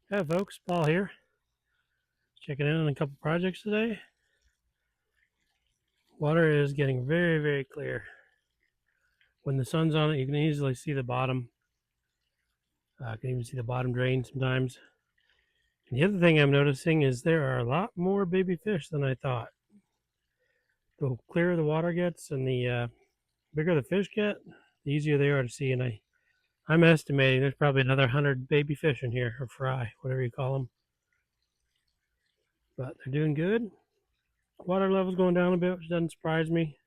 Yeah, folks, Paul here. Checking in on a couple projects today. Water is getting very, very clear. When the sun's on it, you can easily see the bottom. I can even see the bottom drain sometimes. And the other thing I'm noticing is there are a lot more baby fish than I thought. The clearer the water gets and the bigger the fish get, the easier they are to see. And I'm estimating there's probably another 100 baby fish in here, or fry, whatever you call them. But they're doing good. Water level's going down a bit, which doesn't surprise me.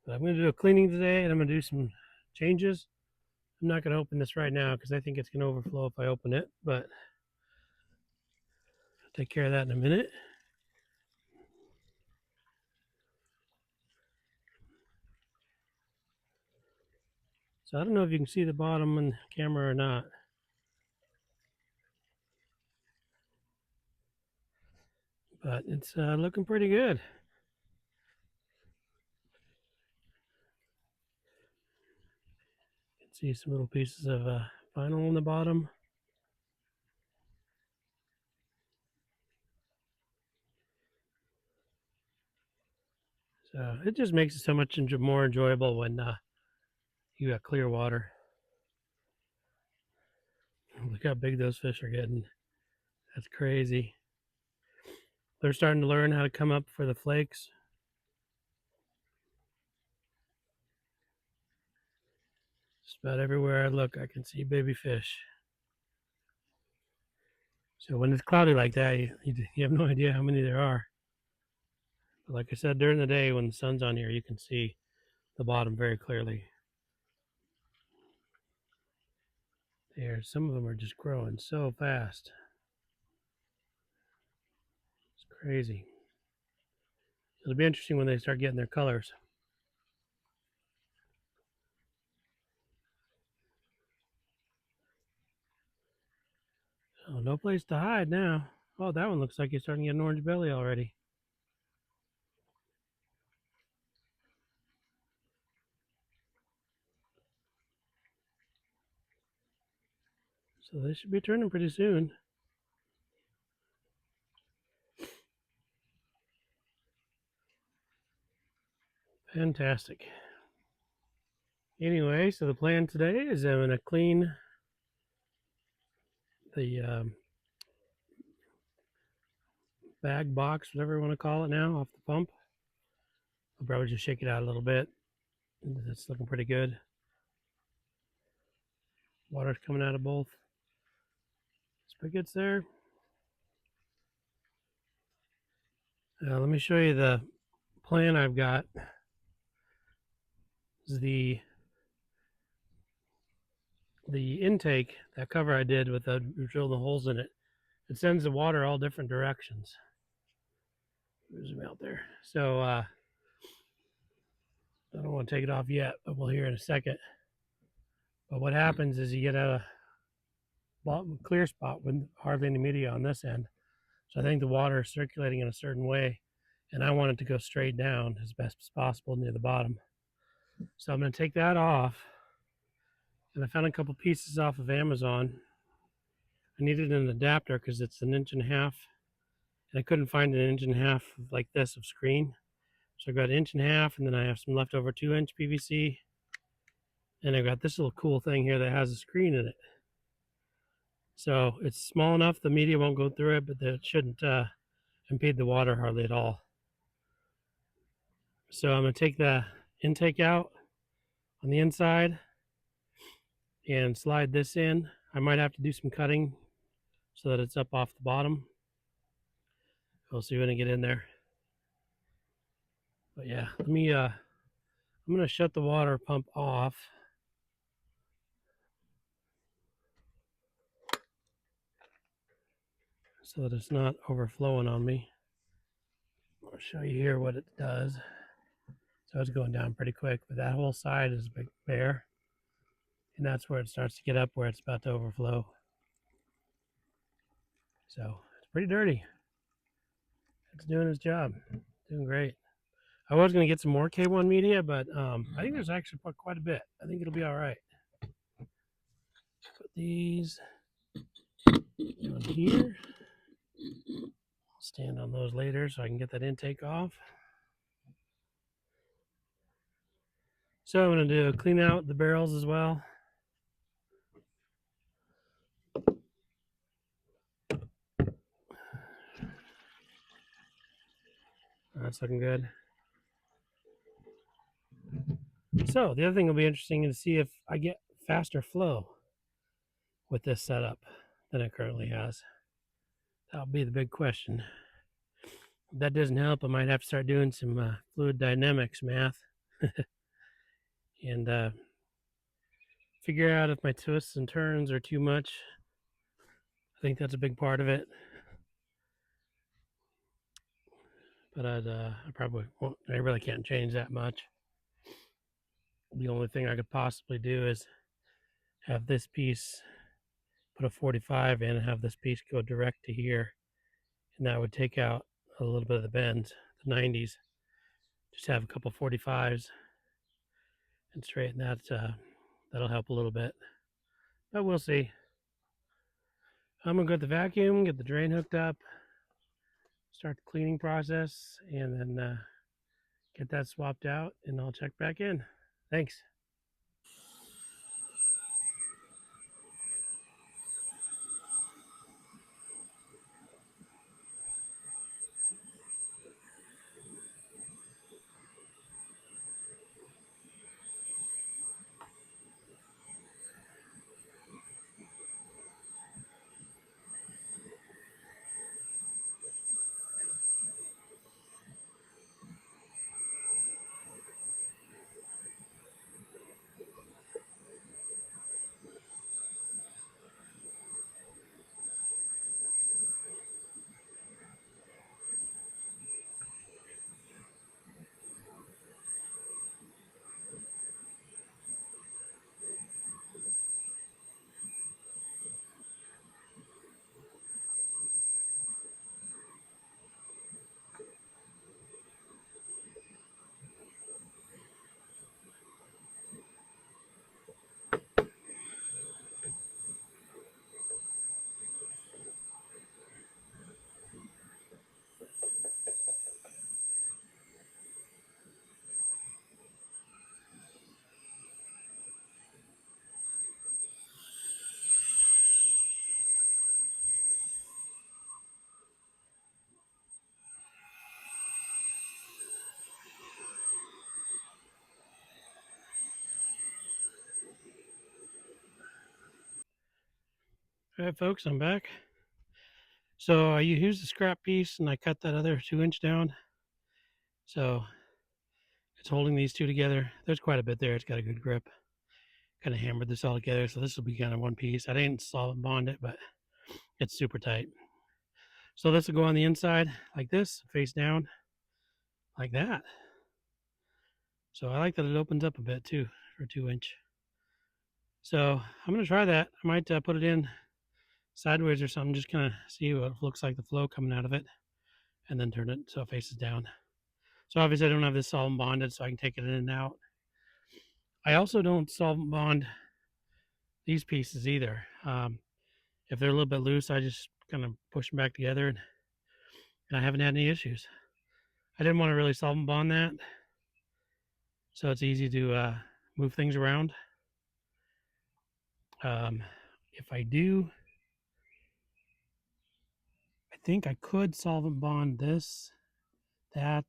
But I'm going to do a cleaning today, and I'm going to do some changes. I'm not going to open this right now because I think it's going to overflow if I open it, but I'll take care of that in a minute. So I don't know if you can see the bottom on the camera or not, but it's looking pretty good. You can see some little pieces of vinyl on the bottom. So it just makes it so much more enjoyable when you got clear water. Look how big those fish are getting. That's crazy. They're starting to learn how to come up for the flakes. Just about everywhere I look, I can see baby fish. So when it's cloudy like that, you have no idea how many there are. But like I said, during the day when the sun's on here, you can see the bottom very clearly. There, some of them are just growing so fast. It's crazy. It'll be interesting when they start getting their colors. Oh, no place to hide now. Oh, that one looks like he's starting to get an orange belly already. So they should be turning pretty soon. Fantastic. Anyway, so the plan today is I'm going to clean the bag box, whatever you want to call it now, off the pump. I'll probably just shake it out a little bit. That's looking pretty good. Water's coming out of both spigots there. Let me show you the plan I've got. This is the intake, that cover I did with the drill the holes in it. It sends the water all different directions. Zoom out there. So I don't want to take it off yet, but we'll hear in a second. But what happens is you get a clear spot with hardly any media on this end. So I think the water is circulating in a certain way, and I want it to go straight down as best as possible near the bottom. So I'm going to take that off, and I found a couple pieces off of Amazon. I needed an adapter because it's an inch and a half, and I couldn't find an inch and a half like this of screen. So I got an inch and a half, and then I have some leftover 2-inch PVC, and I've got this little cool thing here that has a screen in it. So it's small enough the media won't go through it, but it shouldn't impede the water hardly at all. So I'm going to take the intake out on the inside and slide this in. I might have to do some cutting so that it's up off the bottom. We'll see when I get in there. But yeah, I'm going to shut the water pump off. So that it's not overflowing on me. I'll show you here what it does. So it's going down pretty quick, but that whole side is bare. And that's where it starts to get up where it's about to overflow. So it's pretty dirty. It's doing its job. Doing great. I was going to get some more K1 media, but I think there's actually quite a bit. I think it'll be all right. these on here. I'll stand on those later so I can get that intake off. So I'm going to clean out the barrels as well. That's looking good. So the other thing will be interesting to see if I get faster flow with this setup than it currently has. That'll be the big question. If that doesn't help, I might have to start doing some fluid dynamics math and figure out if my twists and turns are too much. I think that's a big part of it. But I probably won't. I really can't change that much. The only thing I could possibly do is have this piece put a 45 in and have this piece go direct to here, and that would take out a little bit of the bends, the 90s. Just have a couple 45s and straighten that. That'll help a little bit, but we'll see. I'm gonna get the vacuum, get the drain hooked up, start the cleaning process, and then get that swapped out, and I'll check back in. Thanks. All right, folks, I'm back. So I used a scrap piece and I cut that other 2-inch down. So it's holding these two together. There's quite a bit there. It's got a good grip. Kind of hammered this all together. So this will be kind of one piece. I didn't solvent bond it, but it's super tight. So this will go on the inside like this, face down, like that. So I like that it opens up a bit too for 2-inch. So I'm going to try that. I might put it in sideways or something, just kind of see what it looks like, the flow coming out of it, and then turn it so it faces down. So obviously I don't have this solvent bonded, so I can take it in and out. I also don't solvent bond these pieces either. If they're a little bit loose, I just kind of push them back together, and I haven't had any issues. I didn't want to really solvent bond that, so it's easy to move things around. If I do, I think I could solvent bond this, that,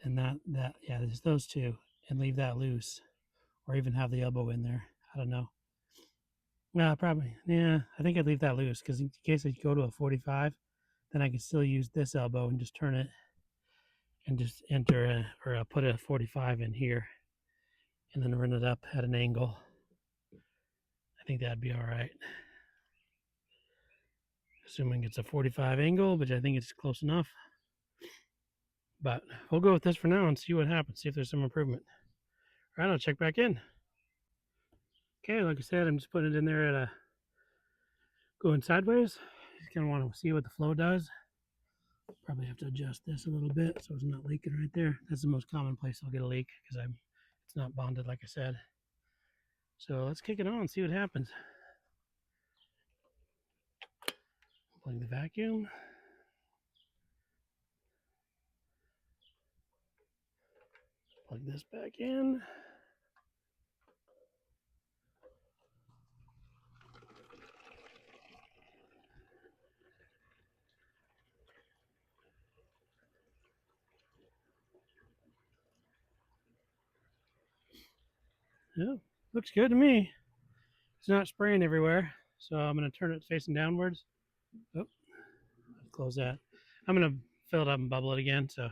and that. Yeah, there's those two, and leave that loose, or even have the elbow in there. I don't know. Yeah, probably. Yeah, I think I'd leave that loose because in case I go to a 45, then I can still use this elbow and just turn it and just enter or put a 45 in here and then run it up at an angle. I think that'd be all right. Assuming it's a 45 angle, but I think it's close enough. But we'll go with this for now and see what happens, see if there's some improvement. All right, I'll check back in. Okay, like I said, I'm just putting it in there at going sideways. Just kind of want to see what the flow does. Probably have to adjust this a little bit so it's not leaking right there. That's the most common place I'll get a leak because it's not bonded, like I said. So let's kick it on and see what happens. Plug the vacuum. Plug this back in. Yeah, looks good to me. It's not spraying everywhere, so I'm going to turn it facing downwards. Oh, close that. I'm going to fill it up and bubble it again, so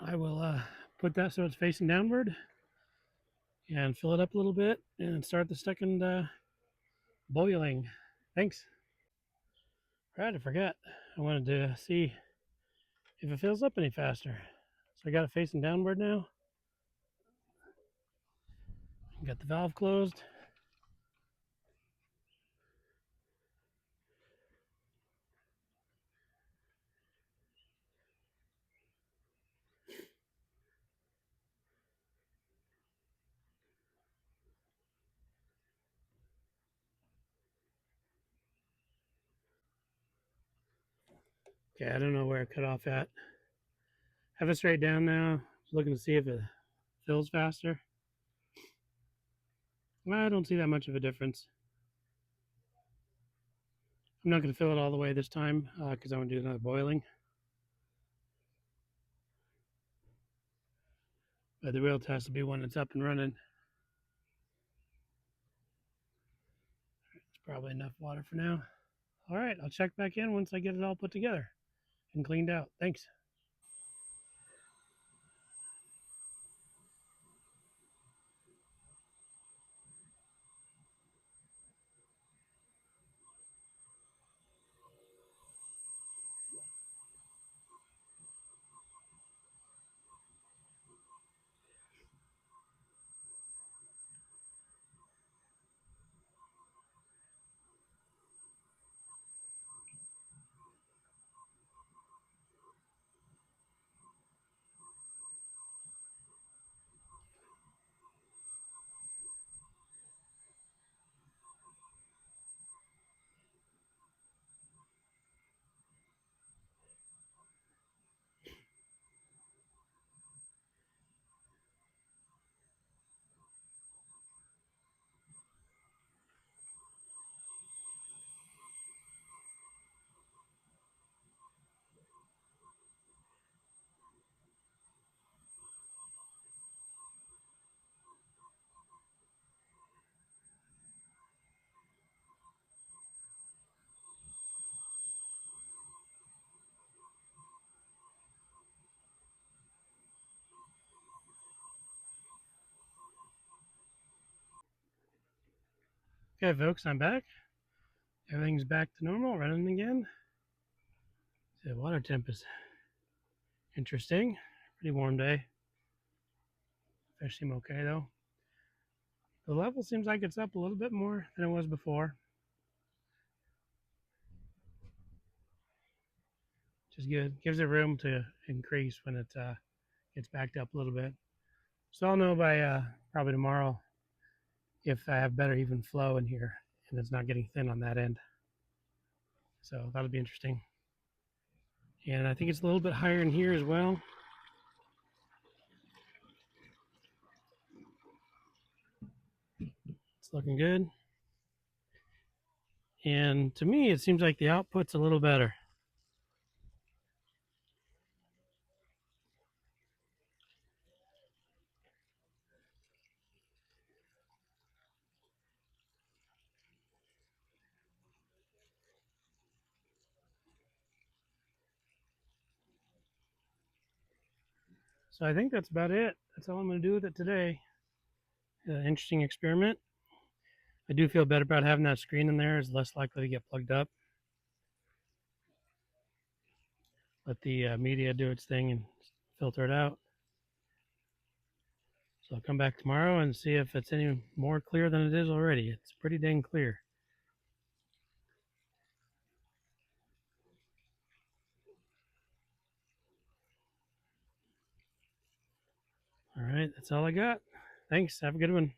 I will put that so it's facing downward and fill it up a little bit and start the second boiling. Thanks. Right, I forgot. I wanted to see if it fills up any faster. So I got it facing downward now. Got the valve closed. Okay, I don't know where I cut off at. Have it straight down now. Looking to see if it fills faster. I don't see that much of a difference. I'm not going to fill it all the way this time because I want to do another boiling. But the real test will be when it's up and running. It's probably enough water for now. All right, I'll check back in once I get it all put together and cleaned out. Thanks. Okay, folks, I'm back. Everything's back to normal, running again. The water temp is interesting. Pretty warm day. Fish seem okay though. The level seems like it's up a little bit more than it was before, which is good. Gives it room to increase when it gets backed up a little bit. So I'll know by probably tomorrow if I have better even flow in here and it's not getting thin on that end. So that'll be interesting. And I think it's a little bit higher in here as well. It's looking good. And to me, it seems like the output's a little better. So I think that's about it. That's all I'm going to do with it today. Interesting experiment. I do feel better about having that screen in there. It's less likely to get plugged up. Let the media do its thing and filter it out. So I'll come back tomorrow and see if it's any more clear than it is already. It's pretty dang clear. All right, that's all I got. Thanks. Have a good one.